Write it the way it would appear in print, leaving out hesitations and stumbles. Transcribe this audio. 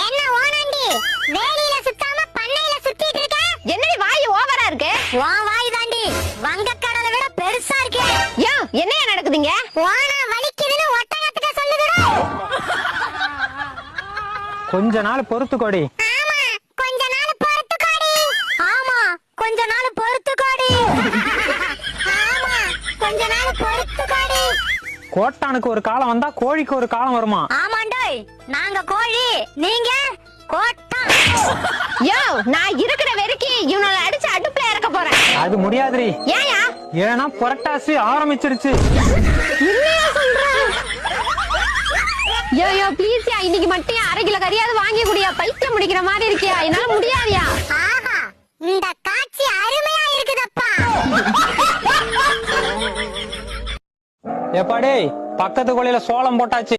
என்ன ஓனாண்டி வேலியில சுத்தாம பண்ணையில சுத்திட்டு இருக்க? என்னடி வாய் ஓவரா இருக்கு? உன் வாய் தாண்டி வங்க கடலை விட பெருசா இருக்கு. யோ என்னையா நடக்குதுங்க? ஓனா வலிக்குதுன்னு ஒட்டகத்துக்கு சொல்லுதுடா. கொஞ்ச நாள் பொறுத்துக்கோடி. ஆமா கொஞ்ச நாள் பொறுத்துக்கோடி. ஆமா கொஞ்ச நாள் பொறுத்துக்கோடி. ஆமா கொஞ்ச நாள் பொறுத்துக்கோடி. கோட்டானுக்கு ஒரு காலம் வந்தா கோழிக்கு ஒரு காலம் வருமா? ஆமாண்டோய் நாங்க கோழி நீங்க கோட்டா. யோ நான் இருக்கிற வரைக்கும் இவனோட அடிச்சு அடுப்புல இறக்க போறேன். அது முடியாதுரி. ஏயா? ஏன்னா புரட்டாசி ஆரம்பிச்சிருச்சு. என்னையா சொல்ற? யோ யோ ப்ளீஸ் யா, இன்னைக்கு மட்டும் 1/2 கிலோ கறியாவது வாங்கி குடியா. பைத்தியம் முடிக்கிற மாதிரி இருக்கியா, என்னால முடியாதியா. ஆஹா இந்த காட்சி அருமையா இருக்குதப்பா. எப்பாடே பக்கத்து கோழியில சோளம் போட்டாச்சு.